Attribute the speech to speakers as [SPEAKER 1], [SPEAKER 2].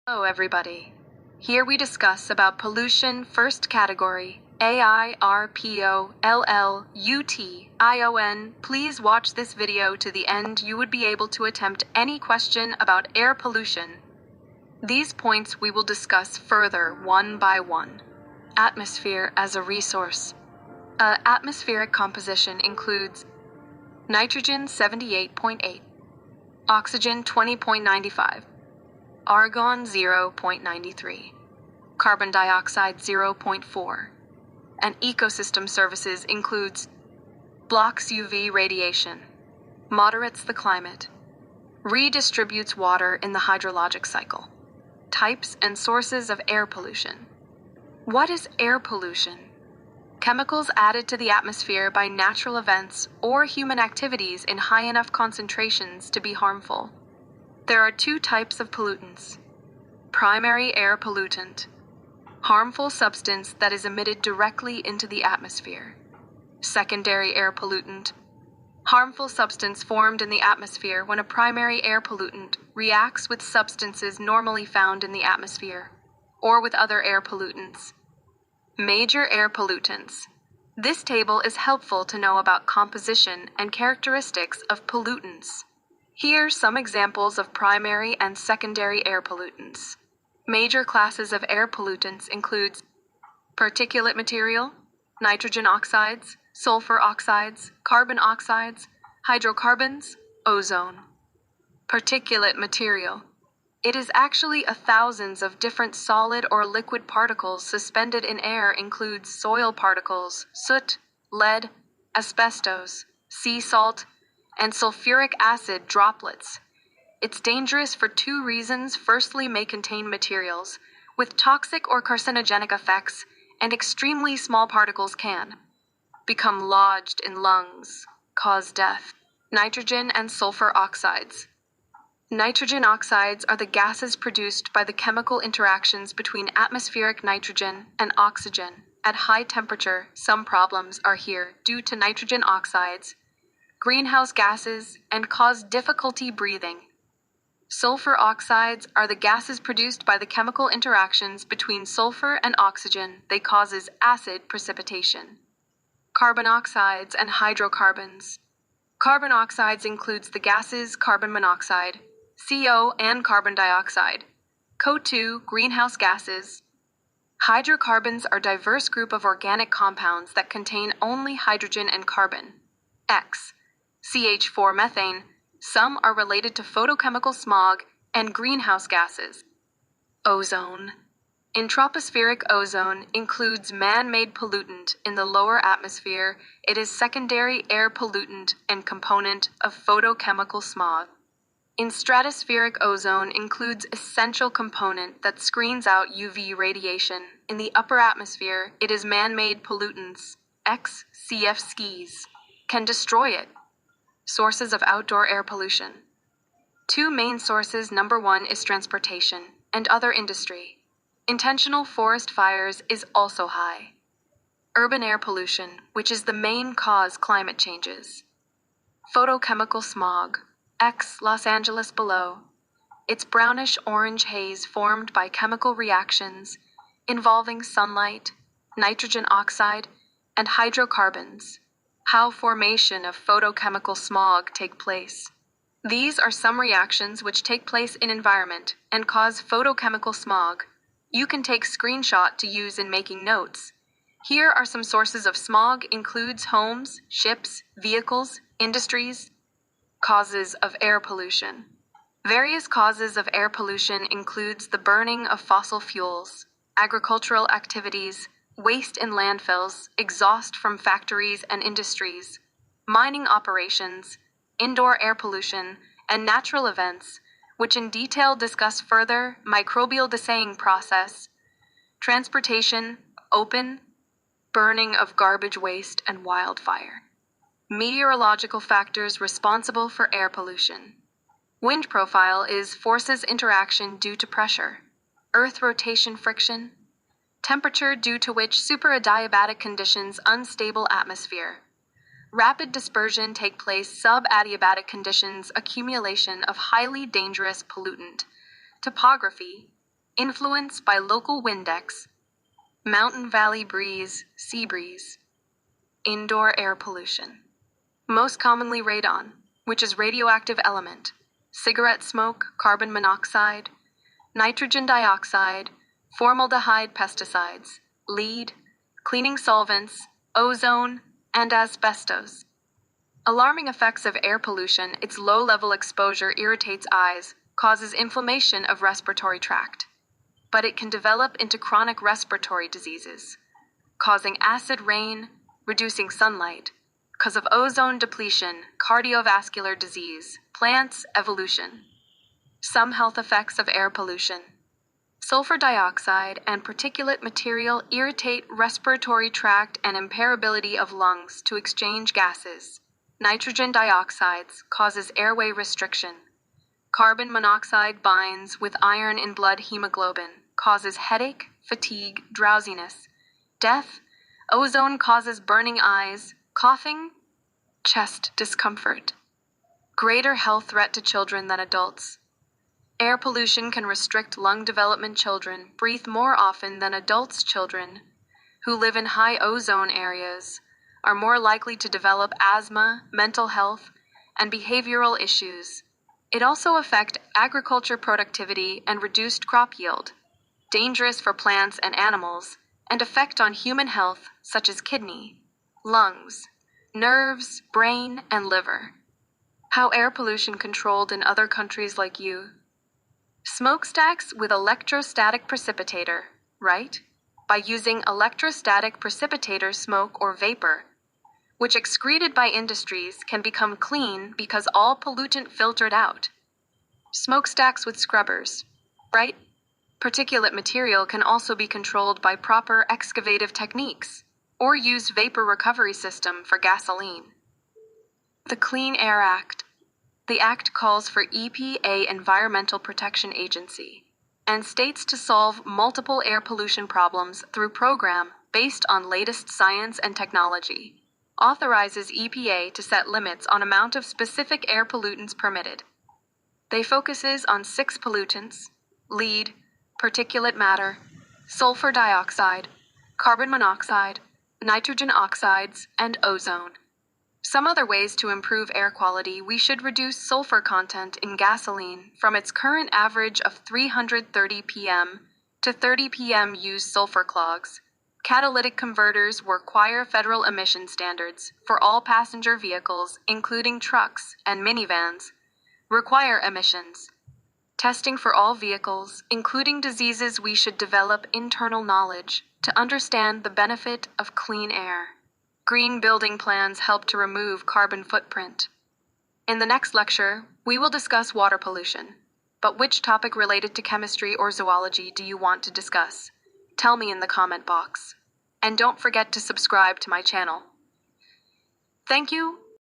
[SPEAKER 1] Hello everybody. Here we discuss about pollution first category, AIRPOLLUTION. Please watch this video to the end. You would be able to attempt any question about air pollution. These points we will discuss further one by one. Atmosphere as a resource. Atmospheric composition includes nitrogen 78.8, oxygen 20.95, argon 0.93, carbon dioxide 0.4, and ecosystem services includes blocks UV radiation, moderates the climate, redistributes water in the hydrologic cycle, types and sources of air pollution. What is air pollution? Chemicals added to the atmosphere by natural events or human activities in high enough concentrations to be harmful. There are two types of pollutants. Primary air pollutant, harmful substance that is emitted directly into the atmosphere. Secondary air pollutant, harmful substance formed in the atmosphere when a primary air pollutant reacts with substances normally found in the atmosphere, or with other air pollutants. Major air pollutants. This table is helpful to know about composition and characteristics of pollutants. Here are some examples of primary and secondary air pollutants. Major classes of air pollutants include particulate material, nitrogen oxides, sulfur oxides, carbon oxides, hydrocarbons, ozone. Particulate material. It is actually thousands of different solid or liquid particles suspended in air includes soil particles, soot, lead, asbestos, sea salt, and sulfuric acid droplets. It's dangerous for two reasons. Firstly, may contain materials with toxic or carcinogenic effects, and extremely small particles can become lodged in lungs, cause death. Nitrogen and sulfur oxides. Nitrogen oxides are the gases produced by the chemical interactions between atmospheric nitrogen and oxygen at high temperature. Some problems are here due to nitrogen oxides, greenhouse gases, and cause difficulty breathing. Sulfur oxides are the gases produced by the chemical interactions between sulfur and oxygen. They causes acid precipitation. Carbon oxides and hydrocarbons. Carbon oxides includes the gases carbon monoxide, CO, and carbon dioxide. CO2, greenhouse gases. Hydrocarbons are a diverse group of organic compounds that contain only hydrogen and carbon. X. CH4 methane. Some are related to photochemical smog and greenhouse gases. Ozone. Tropospheric ozone includes man-made pollutant in the lower atmosphere. It is secondary air pollutant and component of photochemical smog. Stratospheric ozone includes essential component that screens out UV radiation. In the upper atmosphere, it is man-made pollutants, CF skis, can destroy it. Sources of outdoor air pollution. Two main sources. Number one is transportation and other industry. Intentional forest fires is also high. Urban air pollution, which is the main cause climate changes. Photochemical smog, Los Angeles below. It's brownish-orange haze formed by chemical reactions involving sunlight, nitrogen oxide, and hydrocarbons. How formation of photochemical smog take place. These are some reactions which take place in environment and cause photochemical smog. You can take screenshot to use in making notes. Here are some sources of smog includes homes, ships, vehicles, industries. Causes of air pollution. Various causes of air pollution includes the burning of fossil fuels, agricultural activities, waste in landfills, exhaust from factories and industries, mining operations, indoor air pollution, and natural events, which in detail discuss further microbial decaying process, transportation, open, burning of garbage waste, and wildfire. Meteorological factors responsible for air pollution. Wind profile is forces interaction due to pressure, earth rotation friction, temperature due to which superadiabatic conditions unstable atmosphere. Rapid dispersion take place sub-adiabatic conditions accumulation of highly dangerous pollutant. Topography. influence by local windex, mountain valley breeze, sea breeze. Indoor air pollution. Most commonly radon, which is radioactive element, cigarette smoke, carbon monoxide, nitrogen dioxide, formaldehyde pesticides, lead, cleaning solvents, ozone, and asbestos. Alarming effects of air pollution: its low-level exposure irritates eyes, causes inflammation of respiratory tract. But it can develop into chronic respiratory diseases, causing acid rain, reducing sunlight, cause of ozone depletion, cardiovascular disease, plants, evolution. Some health effects of air pollution. Sulfur dioxide and particulate material irritate respiratory tract and impair ability of lungs to exchange gases. Nitrogen dioxides causes airway restriction. Carbon monoxide binds with iron in blood hemoglobin, causes headache, fatigue, drowsiness, death. Ozone causes burning eyes, coughing, chest discomfort. Greater health threat to children than adults. Air pollution can restrict lung development. Children breathe more often than adults. Children who live in high ozone areas are more likely to develop asthma, mental health, and behavioral issues. It also affects agriculture productivity and reduced crop yield, dangerous for plants and animals, and effect on human health such as kidney, lungs, nerves, brain, and liver. How air pollution controlled in other countries like you. Smokestacks with electrostatic precipitator, right? By using electrostatic precipitator smoke or vapor, which excreted by industries can become clean because all pollutant filtered out. Smokestacks with scrubbers, right? Particulate material can also be controlled by proper excavative techniques, or use vapor recovery system for gasoline. The Clean Air Act. The Act calls for EPA, Environmental Protection Agency, and states to solve multiple air pollution problems through program based on latest science and technology. Authorizes EPA to set limits on amount of specific air pollutants permitted. They focuses on 6 pollutants: lead, particulate matter, sulfur dioxide, carbon monoxide, nitrogen oxides, and ozone. Some other ways to improve air quality: we should reduce sulfur content in gasoline from its current average of 330 ppm to 30 ppm. Use sulfur clogs. Catalytic converters require federal emission standards for all passenger vehicles, including trucks and minivans, require emissions. Testing for all vehicles, including diseases. We should develop internal knowledge to understand the benefit of clean air. Green building plans help to remove carbon footprint. In the next lecture, we will discuss water pollution. But which topic related to chemistry or zoology do you want to discuss? Tell me in the comment box. And don't forget to subscribe to my channel. Thank you